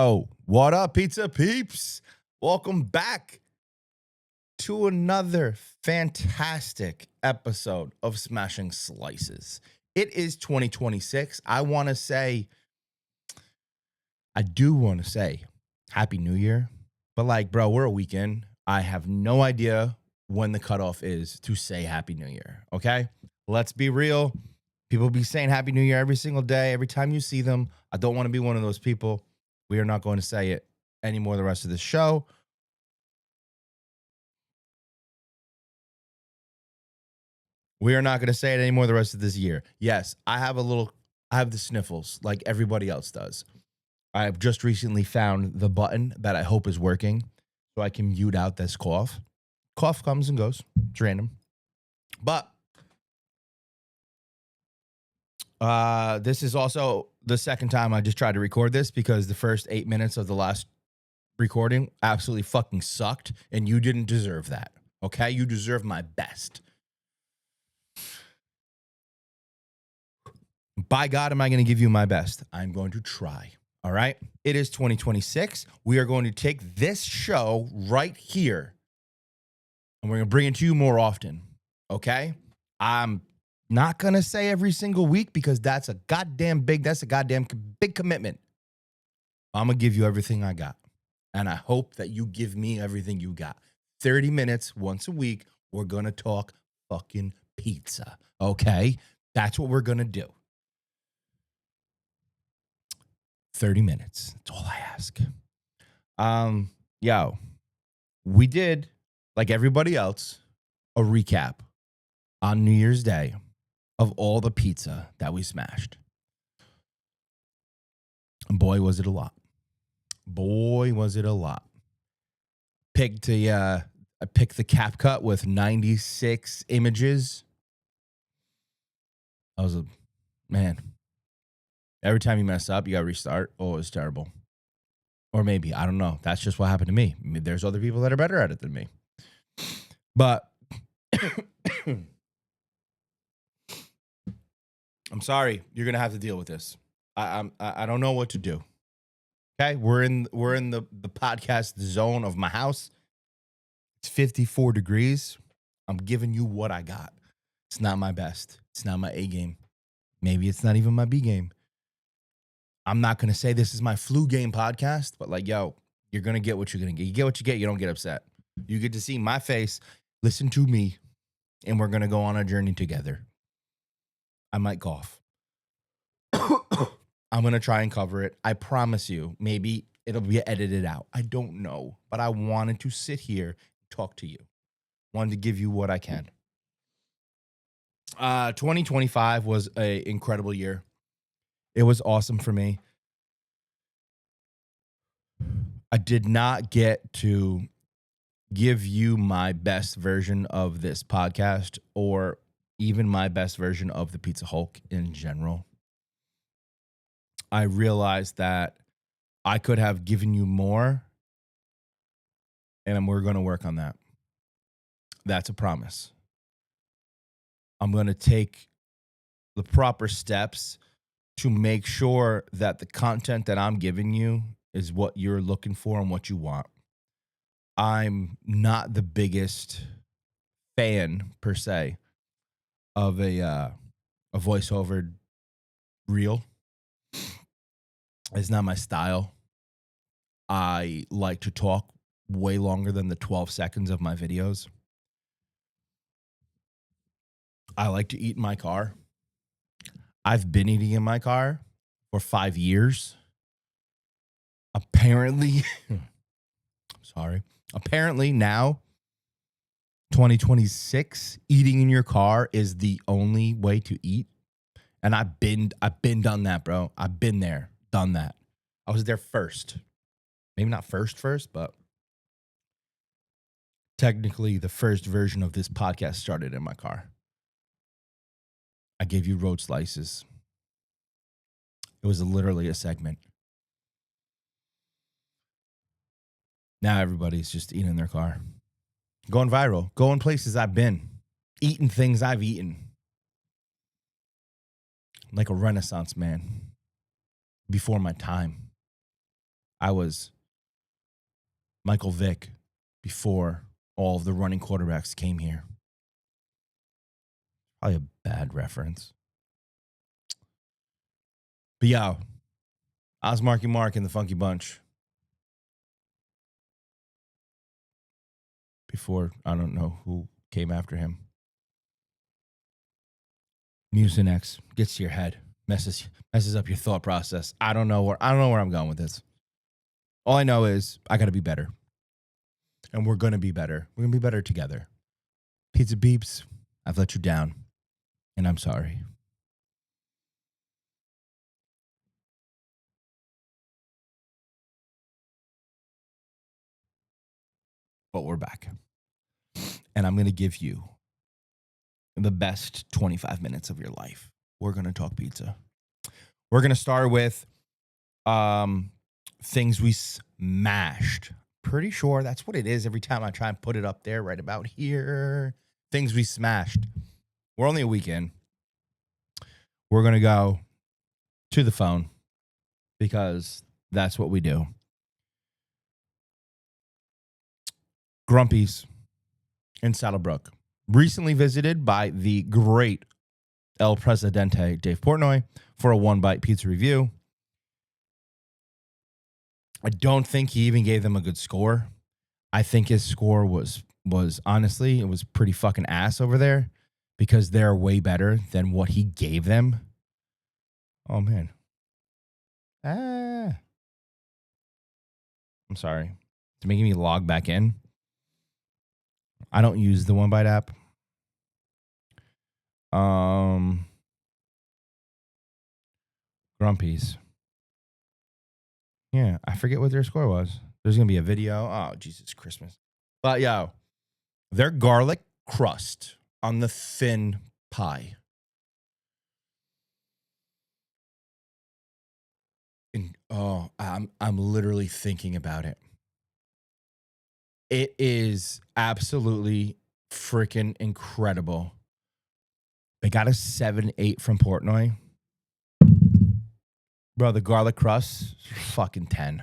Oh, what up, pizza peeps? Welcome back to another fantastic episode of Smashing Slices. It is 2026. I do want to say Happy New Year, but bro, we're a weekend. I have no idea when the cutoff is to say Happy New Year, okay? Let's be real. People be saying Happy New Year every single day, every time you see them. I don't want to be one of those people. We are not going to say it anymore the rest of the show. We are not going to say it anymore the rest of this year. Yes, I have the sniffles like everybody else does. I have just recently found the button that I hope is working so I can mute out this cough. Cough comes and goes. It's random. But this is also the second time I just tried to record this because the first 8 minutes of the last recording absolutely fucking sucked, and you didn't deserve that. Okay? You deserve my best. By God, am I going to give you my best? I'm going to try. All right. It is 2026. We are going to take this show right here and we're going to bring it to you more often. Okay. I'm not going to say every single week because that's a goddamn big commitment. I'm going to give you everything I got. And I hope that you give me everything you got. 30 minutes once a week. We're going to talk fucking pizza. Okay. That's what we're going to do. 30 minutes. That's all I ask. We did, like everybody else, a recap on New Year's Day of all the pizza that we smashed. And boy, was it a lot. Boy, was it a lot. I picked the cap cut with 96 images. Man. Every time you mess up, you got to restart. Oh, it's terrible. Or maybe, I don't know. That's just what happened to me. There's other people that are better at it than me. But I'm sorry, you're gonna have to deal with this. I don't know what to do. Okay, we're in the podcast zone of my house. It's 54 degrees. I'm giving you what I got. It's not my best. It's not my A game. Maybe it's not even my B game. I'm not gonna say this is my flu game podcast, but you're gonna get what you're gonna get. You get what you get. You don't get upset. You get to see my face, listen to me, and we're gonna go on a journey together. I might cough. I'm going to try and cover it. I promise you, maybe it'll be edited out. I don't know, but I wanted to sit here and talk to you. Wanted to give you what I can. 2025 was an incredible year. It was awesome for me. I did not get to give you my best version of this podcast or even my best version of the Pizza Hulk in general. I realized that I could have given you more, and we're going to work on that. That's a promise. I'm going to take the proper steps to make sure that the content that I'm giving you is what you're looking for and what you want. I'm not the biggest fan, per se, of a voiceover reel. It's not my style. I like to talk way longer than the 12 seconds of my videos. I like to eat in my car. I've been eating in my car for 5 years. Apparently now, 2026, eating in your car is the only way to eat. And I've been done that, bro. I've been there, done that. I was there first. Maybe not first, but technically the first version of this podcast started in my car. I gave you road slices. It was literally a segment. Now everybody's just eating in their car. Going viral. Going places I've been. Eating things I've eaten. Like a Renaissance man. Before my time. I was Michael Vick before all of the running quarterbacks came here. Probably a bad reference. But yeah, I was Marky Mark in the Funky Bunch before I don't know who came after him. Mucinex gets to your head, messes up your thought process. I don't know where I'm going with this. All I know is I got to be better, and we're gonna be better. We're gonna be better together. Pizza Beeps, I've let you down, and I'm sorry. But we're back, and I'm gonna give you the best 25 minutes of your life. We're gonna talk pizza. We're gonna start with things we smashed. Pretty sure that's what it is every time I try and put it up there right about here. Things we smashed. We're only a week in. We're going to go to the phone because that's what we do. Grumpy's in Saddlebrook. Recently visited by the great El Presidente Dave Portnoy for a one-bite pizza review. I don't think he even gave them a good score. I think his score was honestly, it was pretty fucking ass over there because they're way better than what he gave them. Oh man. I'm sorry. It's making me log back in. I don't use the One Bite app. Grumpy's. Yeah, I forget what their score was. There's gonna be a video. Oh, Jesus Christmas. But yo, their garlic crust on the thin pie. And I'm literally thinking about it. It is absolutely freaking incredible. They got a 7-8 from Portnoy. Bro, the garlic crust, fucking 10.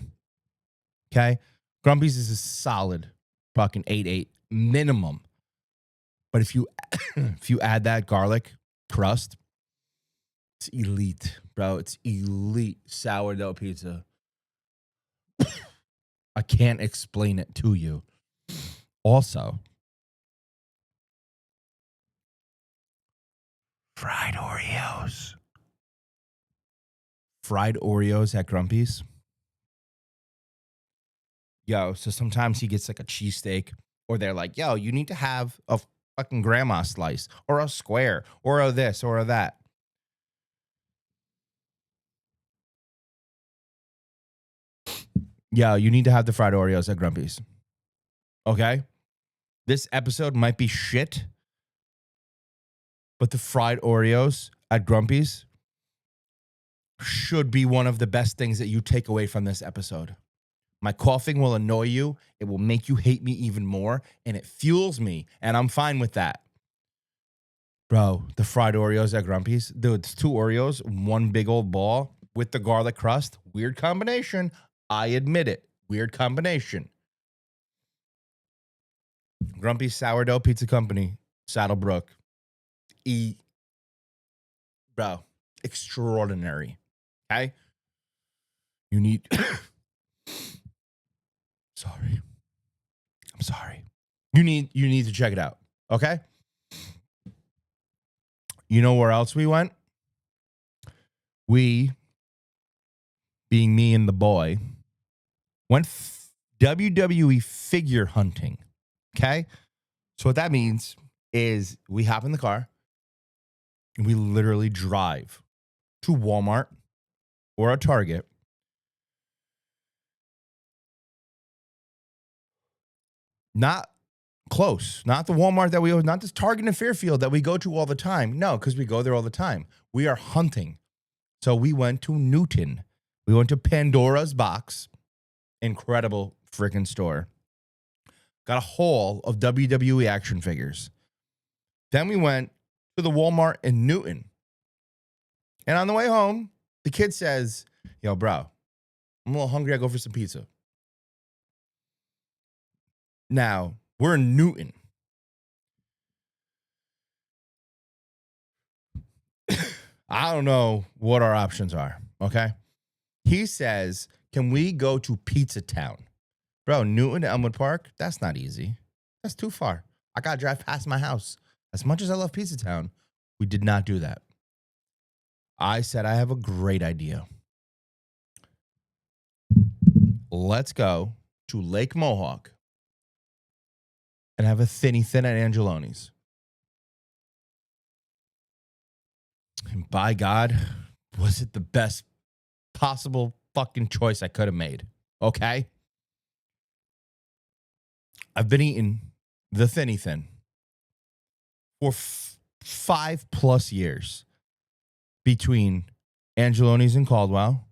Okay? Grumpy's is a solid fucking 8-8 minimum. But if you if you add that garlic crust, it's elite, bro. It's elite sourdough pizza. I can't explain it to you. Also, fried Oreos. Fried Oreos at Grumpy's. Yo, so sometimes he gets like a cheesesteak, or they're like, yo, you need to have a fucking grandma slice, or a square, or a this, or a that. Yo, you need to have the fried Oreos at Grumpy's. Okay? This episode might be shit, but the fried Oreos at Grumpy's should be one of the best things that you take away from this episode. My coughing will annoy you. It will make you hate me even more, and it fuels me, and I'm fine with that. Bro, the fried Oreos at Grumpy's. Dude, it's 2 Oreos, 1 big old ball with the garlic crust. Weird combination. I admit it. Weird combination. Grumpy's Sourdough Pizza Company, Saddlebrook. Bro, extraordinary. Okay? You need... Sorry. I'm sorry. You need to check it out. Okay? You know where else we went? We, being me and the boy, went WWE figure hunting. Okay? So what that means is we hop in the car and we literally drive to Walmart or a Target. Not close. Not the Walmart that not this Target in Fairfield that we go to all the time. No, because we go there all the time. We are hunting. So we went to Newton. We went to Pandora's Box. Incredible freaking store. Got a haul of WWE action figures. Then we went to the Walmart in Newton. And on the way home, the kid says, yo, bro, I'm a little hungry. I go for some pizza. Now, we're in Newton. I don't know what our options are. Okay. He says, can we go to Pizza Town? Bro, Newton to Elmwood Park? That's not easy. That's too far. I got to drive past my house. As much as I love Pizza Town, we did not do that. I said, I have a great idea. Let's go to Lake Mohawk and have a thinny thin at Angeloni's. And by God, was it the best possible fucking choice I could have made? Okay. I've been eating the thinny thin for 5+ years between Angeloni's and Caldwell,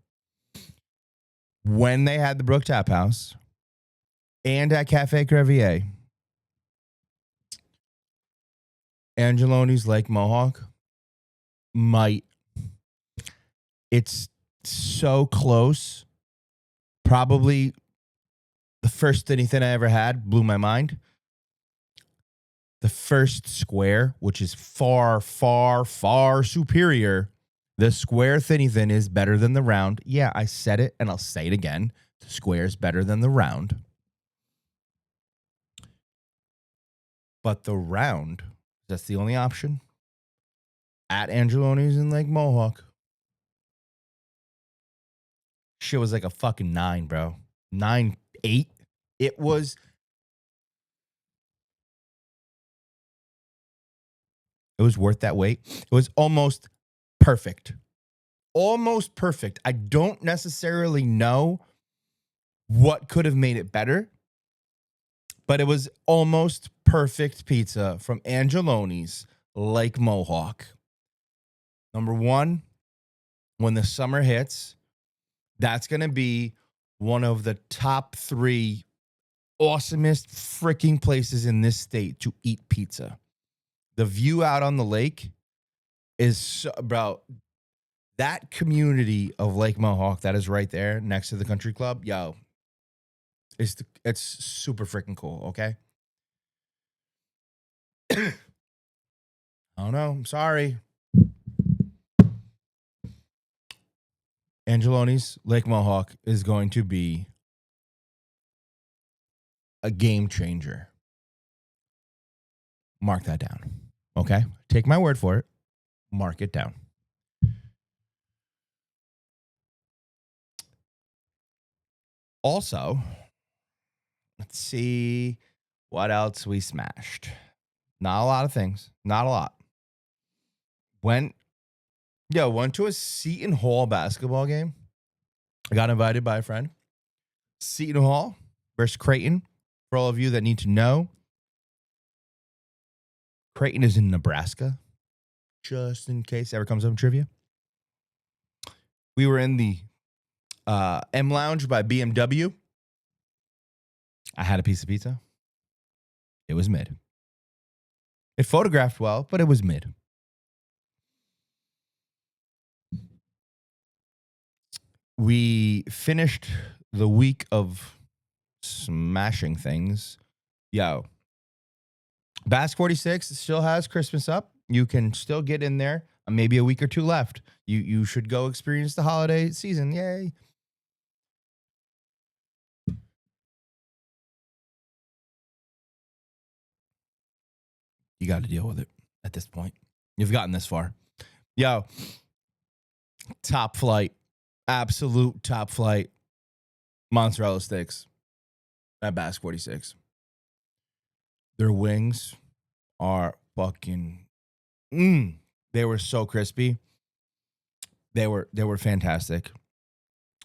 when they had the Brook Tap House, and at Cafe Crevier. Angeloni's Lake Mohawk it's so close. Probably the first anything I ever had blew my mind. The first square, which is far, far, far superior. The square thinny thin is better than the round. Yeah, I said it and I'll say it again. The square is better than the round. But the round, that's the only option. At Angeloni's in Lake Mohawk. Shit was like a fucking 9, bro. 9.8. It was worth that wait. It was almost perfect. Almost perfect. I don't necessarily know what could have made it better, but it was almost perfect pizza from Angeloni's Lake Mohawk. Number one, when the summer hits, that's going to be one of the top 3 awesomest freaking places in this state to eat pizza. The view out on the lake is, bro, that community of Lake Mohawk that is right there next to the country club, yo, it's super freaking cool, okay? I don't know. I'm sorry. Angeloni's Lake Mohawk is going to be a game changer. Mark that down. Okay? Take my word for it. Mark it down. Also, let's see what else we smashed. Not a lot of things. Not a lot. Went to a Seton Hall basketball game. I got invited by a friend. Seton Hall versus Creighton. For all of you that need to know, Creighton is in Nebraska, just in case it ever comes up in trivia. We were in the M Lounge by BMW. I had a piece of pizza. It was mid. It photographed well, but it was mid. We finished the week of smashing things. Yo, Bask 46 still has Christmas up. You can still get in there. Maybe a week or 2 left. You should go experience the holiday season. Yay. You got to deal with it at this point. You've gotten this far. Yo, top flight, absolute top flight mozzarella sticks at Bask 46. Their wings are fucking, they were so crispy. They were fantastic.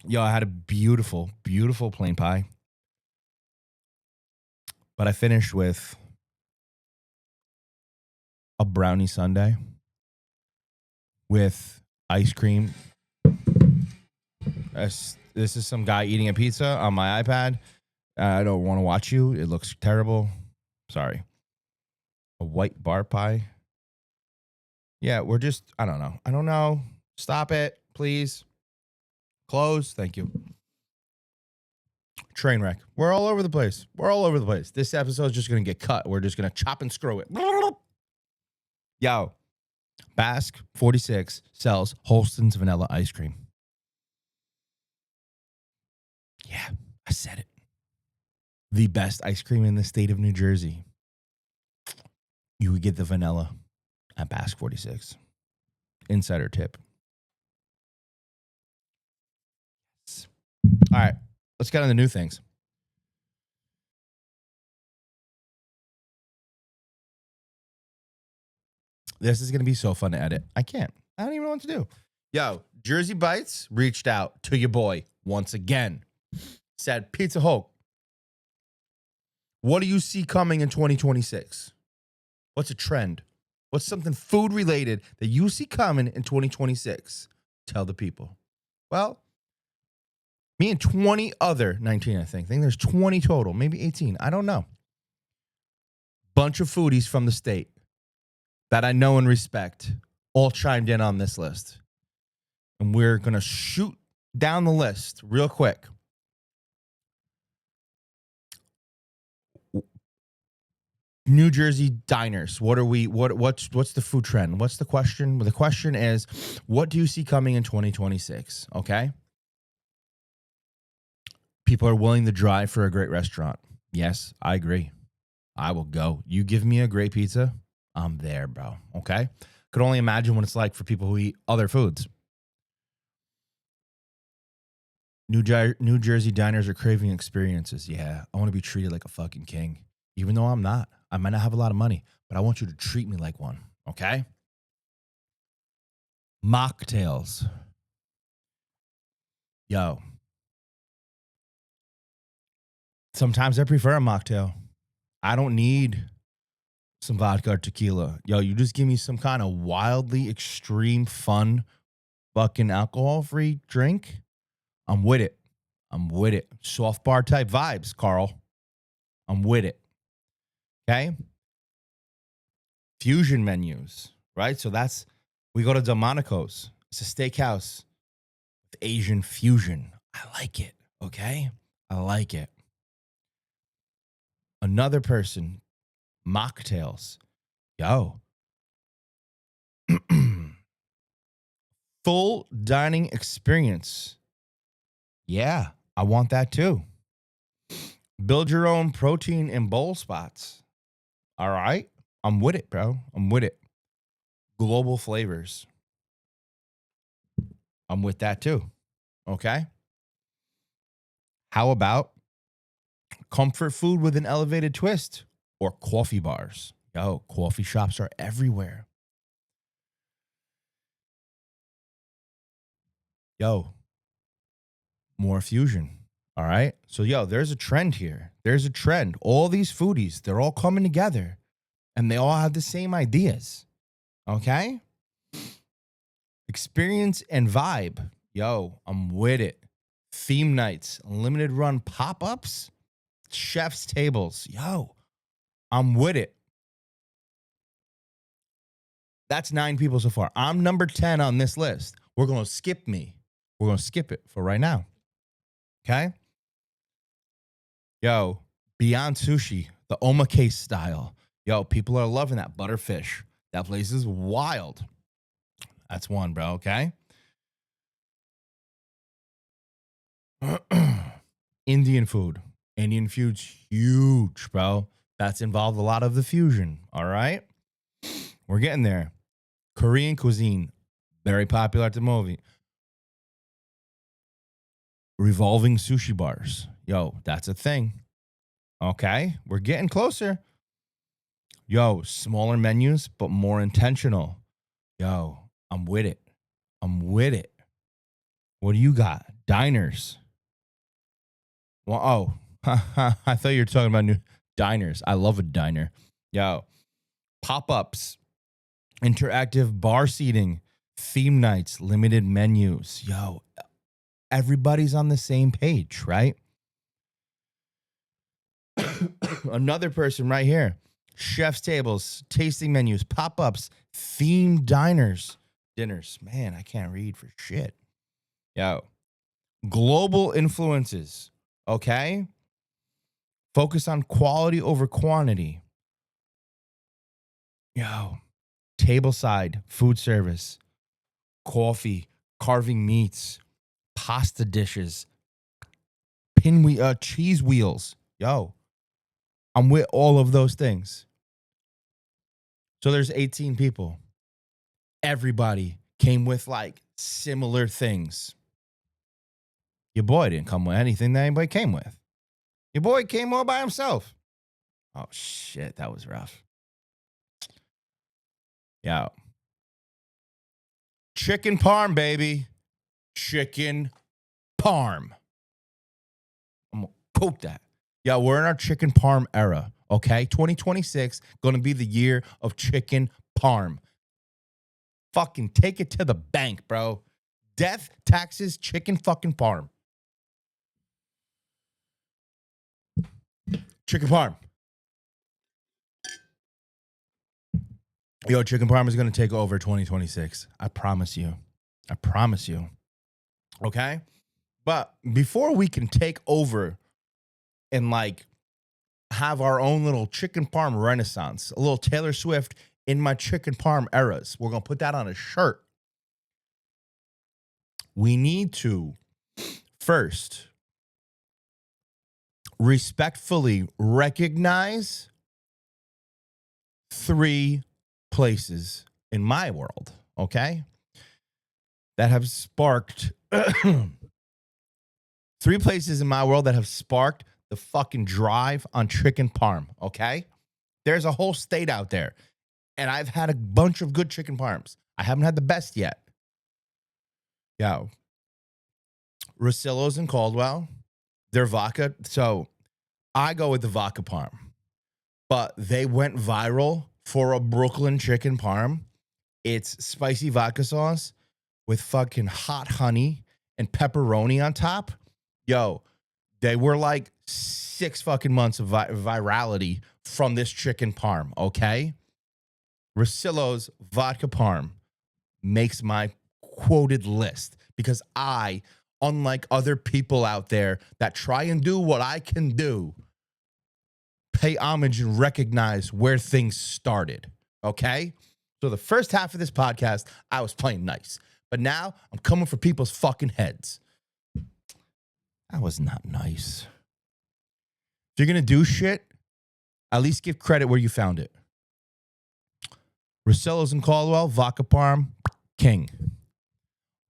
Yo, I had a beautiful, beautiful plain pie. But I finished with a brownie sundae with ice cream. This is some guy eating a pizza on my iPad. I don't want to watch you. It looks terrible. Sorry. A white bar pie. Yeah, I don't know. Stop it, please. Close. Thank you. Train wreck. We're all over the place. We're all over the place. This episode is just going to get cut. We're just going to chop and screw it. Yo, Basque 46 sells Holston's vanilla ice cream. Yeah, I said it. The best ice cream in the state of New Jersey. You would get the vanilla at Basque 46. Insider tip. All right, let's get on the new things. This is going to be so fun to edit. I can't. I don't even know what to do. Yo, Jersey Bites reached out to your boy once again. Said, Pizza Hulk, what do you see coming in 2026? What's a trend? What's something food related that you see coming in 2026? Tell the people. Well, me and 20 other, 19 I think there's 20 total, maybe 18. I don't know. Bunch of foodies from the state that I know and respect all chimed in on this list. And we're going to shoot down the list real quick. New Jersey diners. What's the food trend? What's the question? Well, the question is, what do you see coming in 2026? Okay. People are willing to drive for a great restaurant. Yes, I agree. I will go. You give me a great pizza, I'm there, bro. Okay. Could only imagine what it's like for people who eat other foods. New Jersey diners are craving experiences. Yeah, I want to be treated like a fucking king. Even though I'm not. I might not have a lot of money, but I want you to treat me like one, okay? Mocktails. Yo. Sometimes I prefer a mocktail. I don't need some vodka or tequila. Yo, you just give me some kind of wildly extreme fun fucking alcohol-free drink. I'm with it. I'm with it. Soft bar type vibes, Carl. I'm with it. Okay? Fusion menus, right? So we go to Delmonico's. It's a steakhouse with Asian fusion. I like it, okay? I like it. Another person, mocktails. Yo. Full dining experience. Yeah, I want that too. Build your own protein and bowl spots. All right? I'm with it, bro. I'm with it. Global flavors. I'm with that too. Okay? How about comfort food with an elevated twist or coffee bars? Yo, coffee shops are everywhere. Yo, more fusion. All right? So, yo, there's a trend here. There's a trend. All these foodies, they're all coming together and they all have the same ideas. Okay? Experience and vibe. Yo, I'm with it. Theme nights, limited run pop-ups, chef's tables. Yo, I'm with it. That's 9 people so far. I'm number 10 on this list. We're going to skip me. We're going to skip it for right now. Okay? Yo, Beyond Sushi, the omakase style. Yo, people are loving that butterfish. That place is wild. That's one, bro, okay? Indian food. Indian food's huge, bro. That's involved a lot of the fusion, all right? We're getting there. Korean cuisine, very popular at the movie. Revolving sushi bars. Yo, that's a thing. Okay, we're getting closer. Yo, smaller menus, but more intentional. Yo, I'm with it. I'm with it. What do you got? Diners. Well, I thought you were talking about new diners. I love a diner. Yo, pop-ups, interactive bar seating, theme nights, limited menus. Yo, everybody's on the same page, right? Another person right here. Chef's tables, tasting menus, pop-ups, themed dinners. Man, I can't read for shit. Yo, global influences. Okay? Focus on quality over quantity. Yo, tableside food service, coffee, carving meats, pasta dishes, cheese wheels. Yo, I'm with all of those things. So there's 18 people. Everybody came with like similar things. Your boy didn't come with anything that anybody came with. Your boy came all by himself. Oh shit, that was rough. Yeah. Chicken parm, baby. Chicken parm. I'm gonna quote that. Yeah, we're in our chicken parm era. Okay. 2026, gonna be the year of chicken parm. Fucking take it to the bank, bro. Death, taxes, chicken fucking parm. Chicken parm. Yo, chicken parm is gonna take over 2026. I promise you. I promise you. Okay. But before we can take over and like have our own little chicken parm renaissance, a little Taylor Swift in my chicken parm eras, we're going to put that on a shirt. We need to first respectfully recognize 3 places in my world, okay, that have sparked 3 places in my world that have sparked the fucking drive on chicken parm, okay? There's a whole state out there, and I've had a bunch of good chicken parms. I haven't had the best yet. Yo, Rosillo's in Caldwell, their vodka. So I go with the vodka parm, but they went viral for a Brooklyn chicken parm. It's spicy vodka sauce with fucking hot honey and pepperoni on top. Yo, they were like 6 fucking months of virality from this chicken parm, okay? Rosillo's vodka parm makes my quoted list because I, unlike other people out there that try and do what I can do, pay homage and recognize where things started, okay? So the first half of this podcast, I was playing nice. But now I'm coming for people's fucking heads. That was not nice. If you're going to do shit, at least give credit where you found it. Rosillo's in Caldwell, vodka parm, king.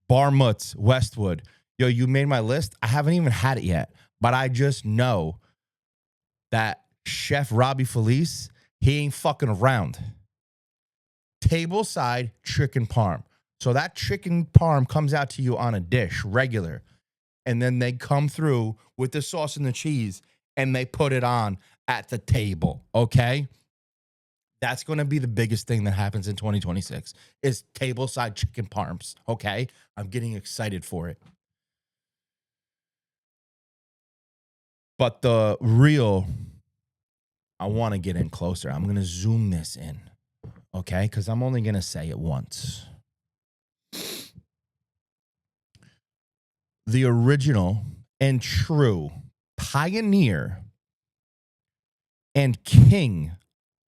Bar Mutz, Westwood. Yo, you made my list. I haven't even had it yet, but I just know that Chef Robbie Felice, he ain't fucking around. Tableside chicken parm. So that chicken parm comes out to you on a dish, regular, and then they come through with the sauce and the cheese, and they put it on at the table, okay? That's going to be the biggest thing that happens in 2026 is tableside chicken parms, okay? I'm getting excited for it. But the real, I want to get in closer. I'm going to zoom this in, okay? Because I'm only going to say it once. The original and true pioneer and king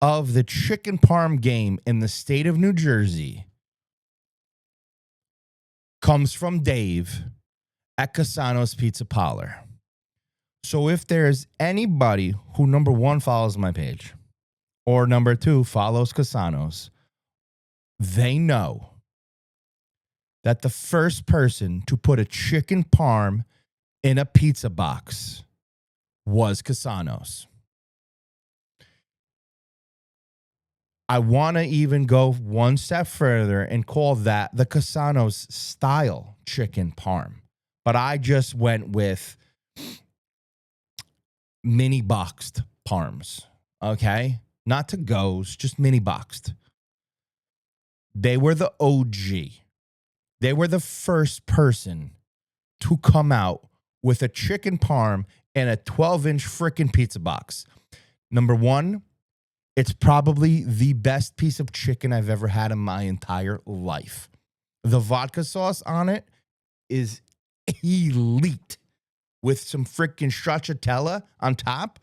of the chicken parm game in the state of New Jersey comes from Dave at Casano's Pizza Parlor. So if there's anybody who, number 1, follows my page, or number 2, follows Casano's, they know that the first person to put a chicken parm in a pizza box was Casano's. I want to even go one step further and call that the Casano's style chicken parm. But I just went with mini boxed parms, okay? Not to goes, just mini boxed. They were the OG. They were the first person to come out with a chicken parm in a 12-inch freaking pizza box. Number 1, it's probably the best piece of chicken I've ever had in my entire life. The vodka sauce on it is elite. with some freaking stracciatella on top.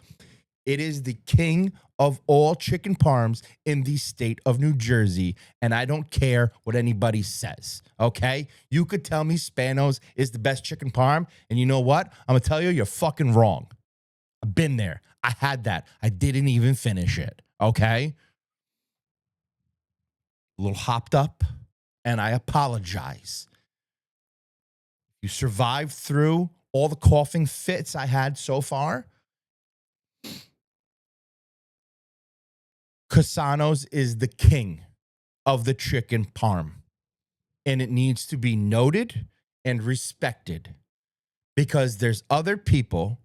It is the king of all chicken parms in the state of New Jersey, and I don't care what anybody says, okay? You could tell me Spanos is the best chicken parm, and you know what? I'm going to tell you, you're fucking wrong. I've been there. I had that. I didn't even finish it, okay? A little hopped up, and I apologize. You survived through all the coughing fits I had so far. Casanos is the king of the chicken parm, and it needs to be noted and respected because there's other people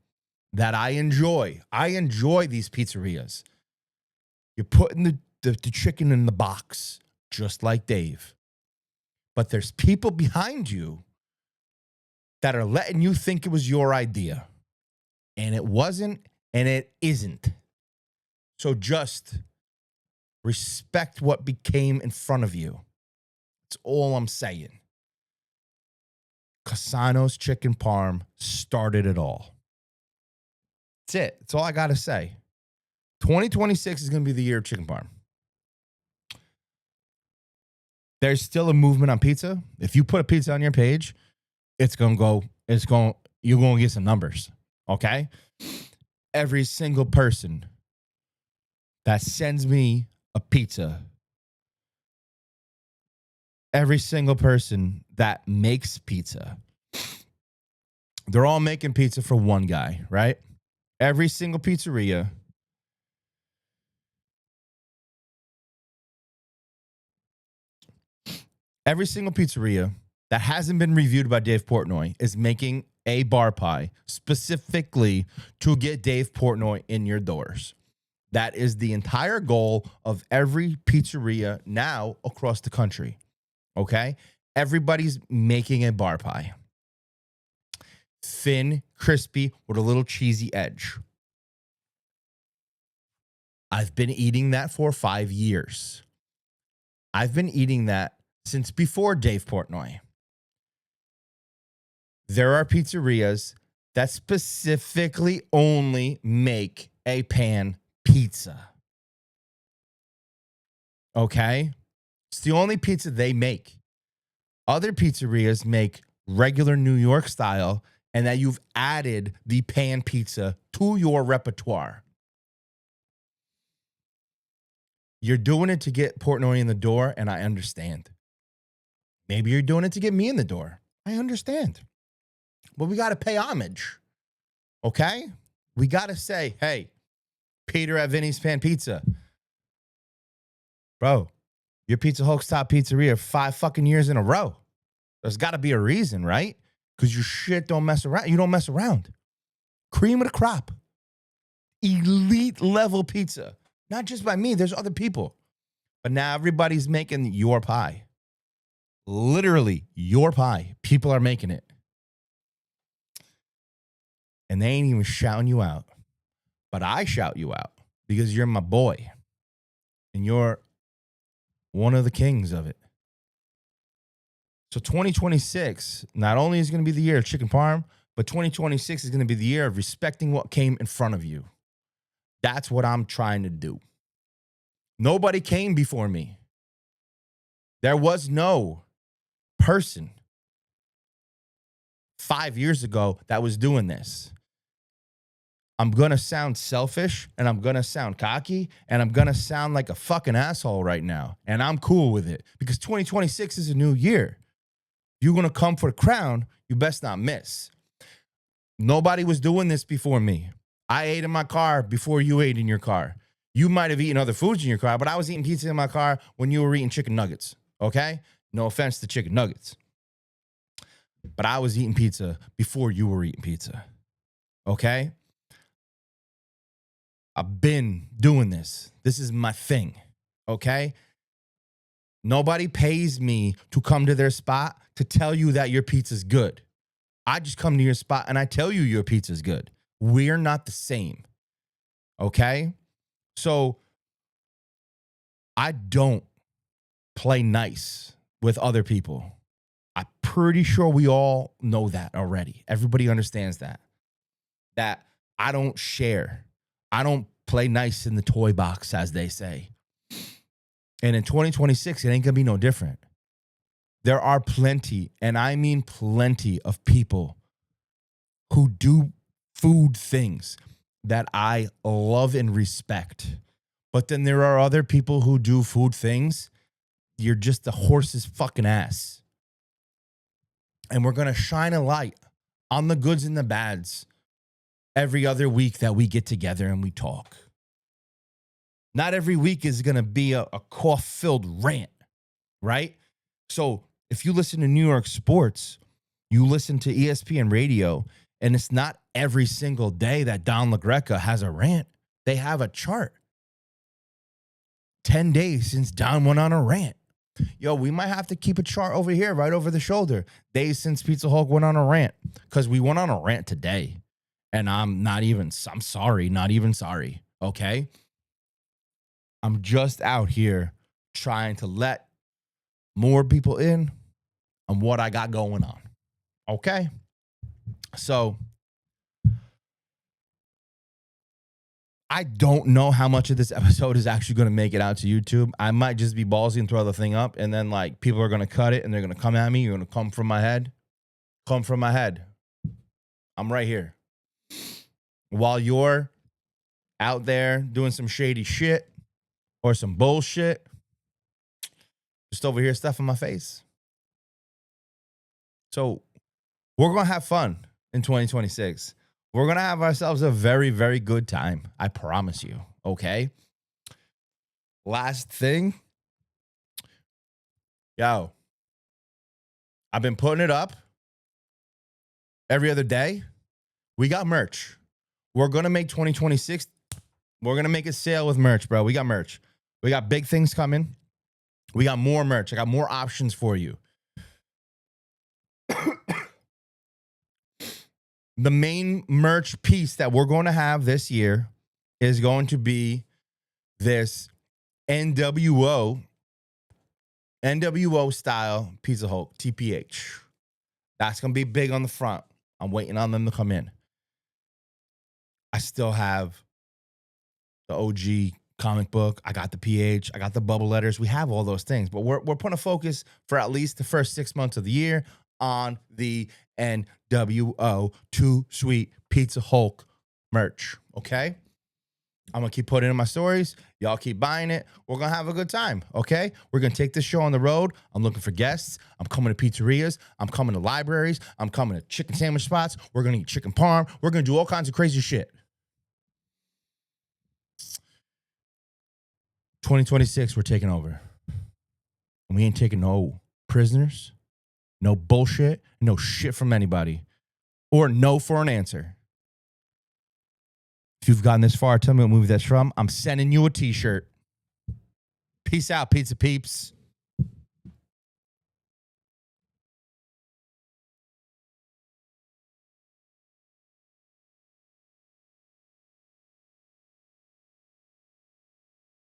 that I enjoy. I enjoy these pizzerias. You're putting the chicken in the box, just like Dave. But there's people behind you that are letting you think it was your idea. And it wasn't, and it isn't. So just respect what became in front of you. That's all I'm saying. Casanos chicken parm started it all. That's it. That's all I got to say. 2026 is going to be the year of chicken parm. There's still a movement on pizza. If you put a pizza on your page, you're going to get some numbers. Okay? Every single person that sends me a pizza, every single person that makes pizza, they're all making pizza for one guy, right? Every single pizzeria that hasn't been reviewed by Dave Portnoy is making a bar pie specifically to get Dave Portnoy in your doors. That is the entire goal of every pizzeria now across the country. Okay? Everybody's making a bar pie. Thin, crispy, with a little cheesy edge. I've been eating that for 5 years. I've been eating that since before Dave Portnoy. There are pizzerias that specifically only make a pan pizza. Okay? It's the only pizza they make. Other pizzerias make regular New York style, and that you've added the pan pizza to your repertoire. You're doing it to get Portnoy in the door, and I understand. Maybe you're doing it to get me in the door. I understand. But we got to pay homage. Okay? We got to say, hey, Peter at Vinny's Pan Pizza. Bro, your Pizza Hulk's top pizzeria 5 fucking years in a row. There's got to be a reason, right? Because your shit don't mess around. You don't mess around. Cream of the crop. Elite level pizza. Not just by me. There's other people. But now everybody's making your pie. Literally your pie. People are making it. And they ain't even shouting you out. But I shout you out because you're my boy. And you're one of the kings of it. So 2026, not only is going to be the year of chicken parm, but 2026 is going to be the year of respecting what came in front of you. That's what I'm trying to do. Nobody came before me. There was no person 5 years ago that was doing this. I'm going to sound selfish and I'm going to sound cocky and I'm going to sound like a fucking asshole right now. And I'm cool with it because 2026 is a new year. You're going to come for the crown. You best not miss. Nobody was doing this before me. I ate in my car before you ate in your car. You might have eaten other foods in your car, but I was eating pizza in my car when you were eating chicken nuggets. Okay? No offense to chicken nuggets. But I was eating pizza before you were eating pizza. Okay? I've been doing this. This is my thing. Okay? Nobody pays me to come to their spot to tell you that your pizza's good. I just come to your spot and I tell you your pizza's good. We're not the same. Okay? So I don't play nice with other people. I'm pretty sure we all know that already. Everybody understands that. that I don't share. I don't play nice in the toy box, as they say. And in 2026, it ain't going to be no different. There are plenty, and I mean plenty, of people who do food things that I love and respect. But then there are other people who do food things. You're just the horse's fucking ass. And we're going to shine a light on the goods and the bads every other week that we get together and we talk. Not every week is going to be a cough-filled rant, right? So if you listen to New York sports, you listen to ESPN radio, and it's not every single day that Don LaGreca has a rant. They have a chart. 10 days since Don went on a rant. Yo, we might have to keep a chart over here, right over the shoulder. Days since Pizza Hulk went on a rant. Because we went on a rant today. And I'm sorry, not even sorry. Okay? I'm just out here trying to let more people in on what I got going on. Okay? So I don't know how much of this episode is actually going to make it out to YouTube. I might just be ballsy and throw the thing up, and then like people are going to cut it and they're going to come at me. You're going to come from my head. Come from my head. I'm right here. While you're out there doing some shady shit or some bullshit, just over here stuffing my face. So we're going to have fun in 2026. We're going to have ourselves a very, very good time. I promise you. Okay. Last thing. Yo, I've been putting it up every other day. We got merch. We're going to make 2026. We're going to make a sale with merch, bro. We got merch. We got big things coming. We got more merch. I got more options for you. The main merch piece that we're going to have this year is going to be this NWO style Pizza Hulk, TPH. That's going to be big on the front. I'm waiting on them to come in. I still have the OG comic book. I got the PH. I got the bubble letters. We have all those things, but we're putting a focus for at least the first 6 months of the year on the NWO Too Sweet Pizza Hulk merch. Okay? I'm going to keep putting it in my stories. Y'all keep buying it. We're going to have a good time. Okay? We're going to take this show on the road. I'm looking for guests. I'm coming to pizzerias. I'm coming to libraries. I'm coming to chicken sandwich spots. We're going to eat chicken parm. We're going to do all kinds of crazy shit. 2026, we're taking over. And we ain't taking no prisoners, no bullshit, no shit from anybody, or no for an answer. If you've gotten this far, tell me what movie that's from. I'm sending you a t-shirt. Peace out, pizza peeps.